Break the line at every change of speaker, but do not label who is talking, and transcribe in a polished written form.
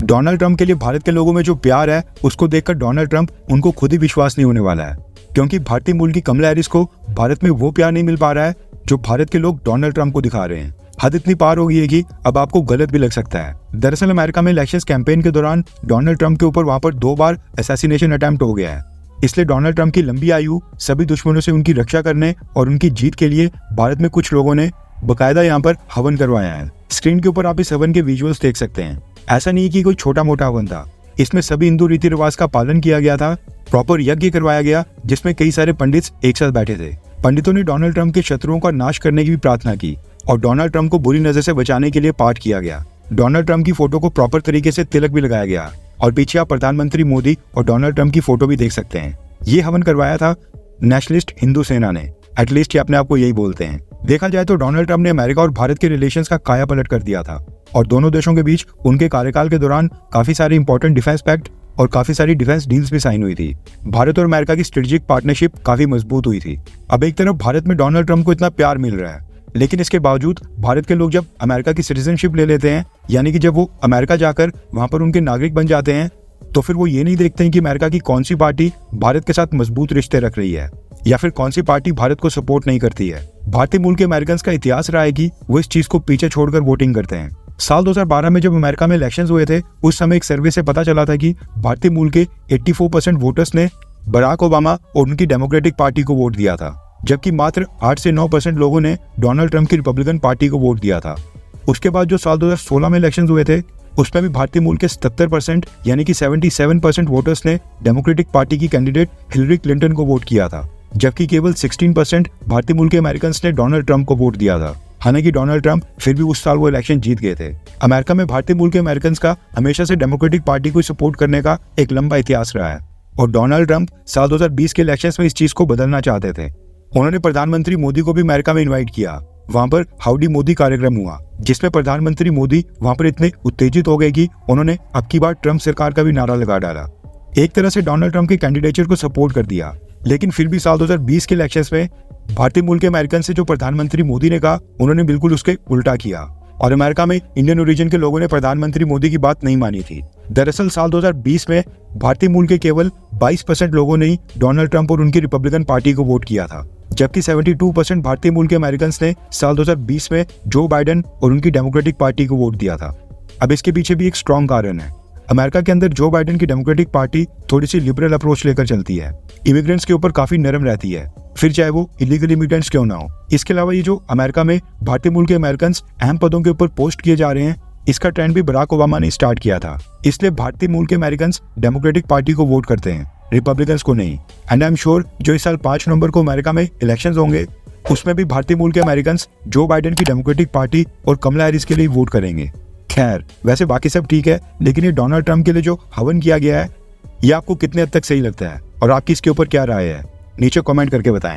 Donald Trump के लिए भारत के लोगों में जो प्यार है उसको देखकर डोनाल्ड ट्रंप उनको खुद ही विश्वास नहीं होने वाला है, क्योंकि भारतीय मूल की कमला हैरिस को भारत में वो प्यार नहीं मिल पा रहा है जो भारत के लोग डोनाल्ड ट्रंप को दिखा रहे हैं। हद इतनी पार हो गई है कि अब आपको गलत भी लग सकता है। दरअसल अमेरिका में इलेक्शन कैंपेन के दौरान डोनाल्ड ट्रंप के ऊपर वहां पर 2 बार असैसिनेशन अटेम्प्ट हो गया है। इसलिए डोनाल्ड ट्रंप की लंबी आयु, सभी दुश्मनों से उनकी रक्षा करने और उनकी जीत के लिए भारत में कुछ लोगों ने बकायदा यहाँ पर हवन करवाया है। स्क्रीन के ऊपर आप इस हवन के विजुअल्स देख सकते हैं। ऐसा नहीं कि कोई छोटा मोटा हवन था, इसमें सभी हिंदू रीति रिवाज का पालन किया गया था। प्रॉपर यज्ञ करवाया गया जिसमें कई सारे पंडित एक साथ बैठे थे। पंडितों ने डोनाल्ड ट्रंप के शत्रुओं का नाश करने की भी प्रार्थना की और डोनाल्ड ट्रंप को बुरी नजर से बचाने के लिए पाठ किया गया। डोनाल्ड ट्रंप की फोटो को प्रॉपर तरीके से तिलक भी लगाया गया और पीछे आप प्रधानमंत्री मोदी और डोनाल्ड ट्रंप की फोटो भी देख सकते हैं। ये हवन करवाया था नेशनलिस्ट हिंदू सेना ने, एटलीस्ट ये अपने आप को यही बोलते हैं। देखा जाए तो डोनाल्ड ट्रंप ने अमेरिका और भारत के रिलेशंस का काया पलट कर दिया था और दोनों देशों के बीच उनके कार्यकाल के दौरान काफी सारे इंपॉर्टेंट डिफेंस पैक्ट और काफी सारी डिफेंस डील्स भी साइन हुई थी। भारत और अमेरिका की स्ट्रेटेजिक पार्टनरशिप काफी मजबूत हुई थी। अब एक तरफ भारत में डोनाल्ड ट्रंप को इतना प्यार मिल रहा है, लेकिन इसके बावजूद भारत के लोग जब अमेरिका की सिटीजनशिप ले लेते हैं, यानी कि जब वो अमेरिका जाकर वहां पर उनके नागरिक बन जाते हैं, तो फिर वो ये नहीं देखते हैं कि अमेरिका की कौन सी पार्टी भारत के साथ मजबूत रिश्ते रख रही है या फिर कौन सी पार्टी भारत को सपोर्ट नहीं करती है। भारतीय मूल के अमेरिकन का इतिहास रहा है कि वो इस चीज को पीछे छोड़कर वोटिंग करते हैं। साल 2012 में जब अमेरिका में इलेक्शंस हुए थे, उस समय एक सर्वे से पता चला था कि भारतीय मूल के 84% वोटर्स ने बराक ओबामा और उनकी डेमोक्रेटिक पार्टी को वोट दिया था, जबकि मात्र 8 से 9% लोगों ने डोनाल्ड ट्रंप की रिपब्लिकन पार्टी को वोट दिया था। उसके बाद जो साल 2016 में इलेक्शंस हुए थे, उसमें भी भारतीय मूल के 77% यानी कि 77% वोटर्स ने डेमोक्रेटिक पार्टी की कैंडिडेट हिलरी क्लिंटन को वोट किया था, जबकि केवल 16% भारतीय मूल के अमेरिकन ने डोनाल्ड ट्रंप को वोट दिया था। हालांकि डोनाल्ड ट्रंप फिर भी उस साल वो इलेक्शन जीत गए थे। अमेरिका में भारतीय मूल के अमेरिकन का हमेशा से डेमोक्रेटिक पार्टी को सपोर्ट करने का एक लंबा इतिहास रहा है और डोनाल्ड ट्रंप साल 2020 के इलेक्शन में इस चीज को बदलना चाहते थे। उन्होंने प्रधानमंत्री मोदी को भी अमेरिका में इन्वाइट किया। वहां पर हाउडी मोदी कार्यक्रम हुआ, जिसमें प्रधानमंत्री मोदी वहां पर इतने उत्तेजित हो गए कि उन्होंने अब की बार ट्रंप सरकार का भी नारा लगा डाला। एक तरह से डोनाल्ड ट्रंप के कैंडिडेचर को सपोर्ट कर दिया, लेकिन फिर भी साल 2020 के इलेक्शंस में भारतीय मूल के अमेरिकन से जो प्रधानमंत्री मोदी ने कहा, उन्होंने बिल्कुल उसके उल्टा किया और अमेरिका में इंडियन ओरिजिन के लोगों ने प्रधानमंत्री मोदी की बात नहीं मानी थी। दरअसल साल 2020 में भारतीय मूल के केवल 22% लोगों ने ही डोनाल्ड ट्रंप और उनकी रिपब्लिकन पार्टी को वोट किया था, जबकि 72% भारतीय मूल के अमेरिकन ने साल 2020 में जो बाइडेन और उनकी डेमोक्रेटिक पार्टी को वोट दिया था। अब इसके पीछे भी एक स्ट्रॉन्ग कारण है। अमेरिका के अंदर जो बाइडेन की डेमोक्रेटिक पार्टी थोड़ी सी लिबरल अप्रोच लेकर चलती है, इमिग्रेंट्स के ऊपर काफी नरम रहती है, फिर चाहे वो इलीगल इमिग्रेंट्स क्यों ना हो। इसके अलावा ये जो अमेरिका में भारतीय मूल के अमेरिकन अहम पदों के ऊपर पोस्ट किए जा रहे हैं, इसका ट्रेंड भी बराक ओबामा ने स्टार्ट किया था। इसलिए भारतीय मूल के अमेरिकन डेमोक्रेटिक पार्टी को वोट करते हैं, रिपब्लिकन्स को नहीं। एंड आई एम श्योर जो इस साल 5 नवंबर को अमेरिका में इलेक्शंस होंगे, उसमें भी भारतीय मूल के अमेरिकन जो बाइडेन की डेमोक्रेटिक पार्टी और कमला हैरिस के लिए वोट करेंगे। खैर, वैसे बाकी सब ठीक है, लेकिन ये डोनाल्ड ट्रंप के लिए जो हवन किया गया है, ये आपको कितने हद तक सही लगता है और आपकी इसके ऊपर क्या राय है, नीचे कमेंट करके बताएं।